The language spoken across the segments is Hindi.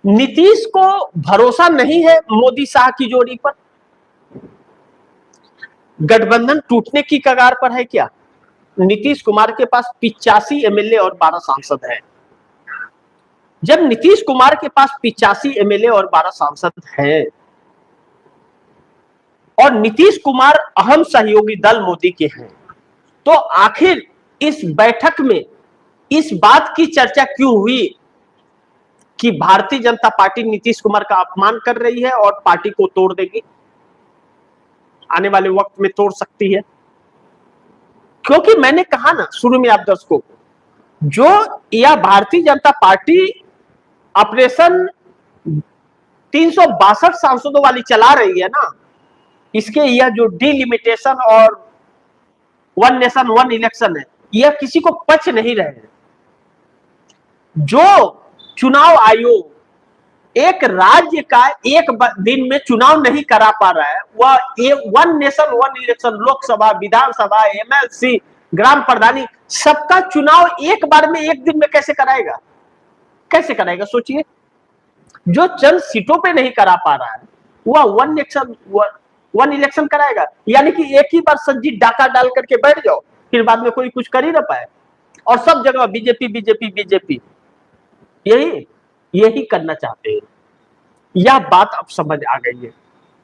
नीतीश को भरोसा नहीं है मोदी शाह की जोड़ी पर। गठबंधन टूटने की कगार पर है क्या? नीतीश कुमार के पास 85 एमएलए और 12 सांसद हैं। जब नीतीश कुमार के पास 85 एमएलए और 12 सांसद हैं और नीतीश कुमार अहम सहयोगी दल मोदी के हैं, तो आखिर इस बैठक में इस बात की चर्चा क्यों हुई कि भारतीय जनता पार्टी नीतीश कुमार का अपमान कर रही है और पार्टी को तोड़ देगी, आने वाले वक्त में तोड़ सकती है? क्योंकि मैंने कहा ना शुरू में आप दर्शकों को, जो यह भारतीय जनता पार्टी ऑपरेशन 362 सांसदों वाली चला रही है ना, इसके यह जो डिलिमिटेशन और वन नेशन वन इलेक्शन है, यह किसी को पच नहीं रहे हैं। जो चुनाव आयोग एक राज्य का एक दिन में चुनाव नहीं करा पा रहा है, वह one nation one election, Lok Sabha, Vidhan Sabha, MLC, ग्राम प्रधानी, सबका चुनाव एक बार में एक दिन में कैसे कराएगा? कैसे कराएगा सोचिए। जो चंद सीटों पे नहीं करा पा रहा है, वह वन इलेक्शन कराएगा? यानी कि एक ही बार संजीत डाका डाल करके बैठ जाओ, फिर बाद में कोई कुछ कर ही ना पाए और सब जगह बीजेपी बीजेपी बीजेपी, यही करना चाहते हैं। यह बात अब समझ आ गई है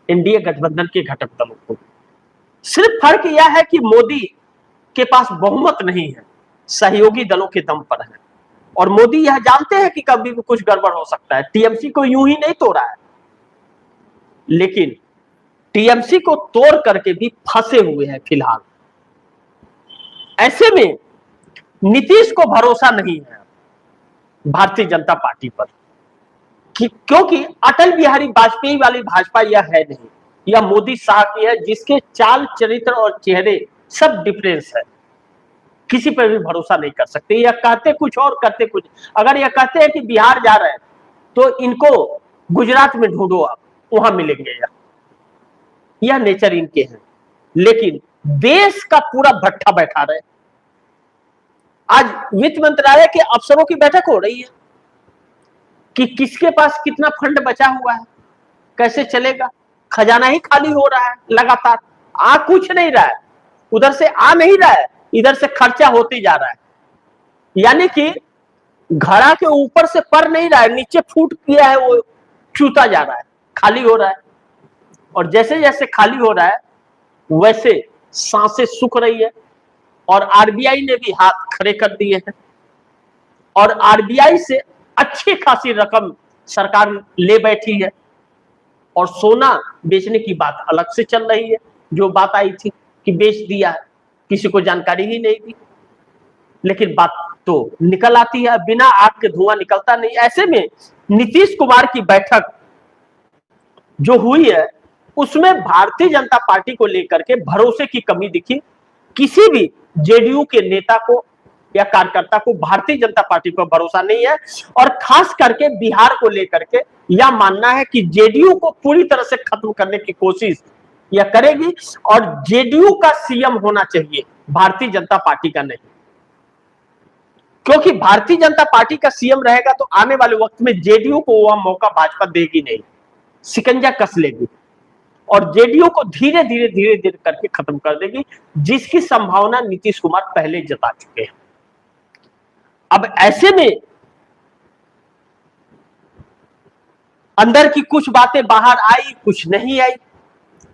एनडीए गठबंधन के घटक दलों को। सिर्फ फर्क यह है कि मोदी के पास बहुमत नहीं है, सहयोगी दलों के दम पर है, और मोदी यह जानते हैं कि कभी भी कुछ गड़बड़ हो सकता है। टीएमसी को यूं ही नहीं तोड़ा है, लेकिन टीएमसी को तोड़ करके भी फंसे हुए हैं फिलहाल। ऐसे में नीतीश को भरोसा नहीं है भारतीय जनता पार्टी पर, क्योंकि अटल बिहारी वाजपेयी वाली भाजपा यह है नहीं, यह मोदी शाह की है, जिसके चाल चरित्र और चेहरे सब डिफरेंस है। किसी पर भी भरोसा नहीं कर सकते। यह कहते कुछ और करते कुछ। अगर यह कहते हैं कि बिहार जा रहे हैं तो इनको गुजरात में ढूंढो, आप वहां मिलेंगे। यह नेचर इनके हैं, लेकिन देश का पूरा भट्ठा बैठा रहे। आज वित्त मंत्रालय के अफसरों की बैठक हो रही है कि किसके पास कितना फंड बचा हुआ है, कैसे चलेगा। खजाना ही खाली हो रहा है लगातार, आ कुछ नहीं रहा है, उधर से आ नहीं रहा है, इधर से खर्चा होते जा रहा है। यानी कि घड़ा के ऊपर से पर नहीं रहा है, नीचे फूट किया है, वो चूता जा रहा है, खाली हो रहा है। और जैसे जैसे खाली हो रहा है वैसे सांसें सूख रही है, और आरबीआई ने भी हाथ खड़े कर दिए हैं, और आरबीआई से अच्छी खासी रकम सरकार ले बैठी है। और सोना बेचने की बात अलग से चल रही है, जो बात आई थी कि बेच दिया है, किसी को जानकारी ही नहीं दी, लेकिन बात तो निकल आती है, बिना आग के धुआं निकलता नहीं। ऐसे में नीतीश कुमार की बैठक जो हुई है उसमें भारतीय जनता पार्टी को लेकर के भरोसे की कमी दिखी। किसी भी जेडीयू के नेता को या कार्यकर्ता को भारतीय जनता पार्टी पर भरोसा नहीं है, और खास करके बिहार को लेकर के यह मानना है कि जेडीयू को पूरी तरह से खत्म करने की कोशिश यह करेगी, और जेडीयू का सीएम होना चाहिए, भारतीय जनता पार्टी का नहीं। क्योंकि भारतीय जनता पार्टी का सीएम रहेगा तो आने वाले वक्त में जेडीयू को वह मौका भाजपा देगी नहीं, शिकंजा कस लेगी और जेडीयू को धीरे धीरे धीरे धीरे करके खत्म कर देगी, जिसकी संभावना नीतीश कुमार पहले जता चुके हैं। अब ऐसे में अंदर की कुछ बातें बाहर आई, कुछ नहीं आई,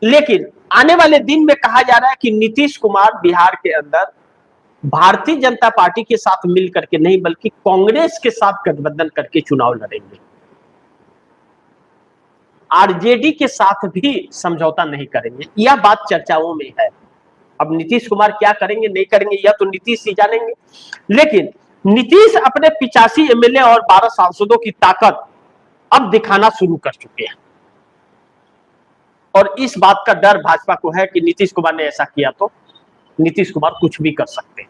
लेकिन आने वाले दिन में कहा जा रहा है कि नीतीश कुमार बिहार के अंदर भारतीय जनता पार्टी के साथ मिल करके नहीं, बल्कि कांग्रेस के साथ गठबंधन करके चुनाव लड़ेंगे। आरजेडी के साथ भी समझौता नहीं करेंगे, यह बात चर्चाओं में है। अब नीतीश कुमार क्या करेंगे नहीं करेंगे यह तो नीतीश ही जानेंगे, लेकिन नीतीश अपने 85 एमएलए और 12 सांसदों की ताकत अब दिखाना शुरू कर चुके हैं, और इस बात का डर भाजपा को है कि नीतीश कुमार ने ऐसा किया तो नीतीश कुमार कुछ भी कर सकते हैं।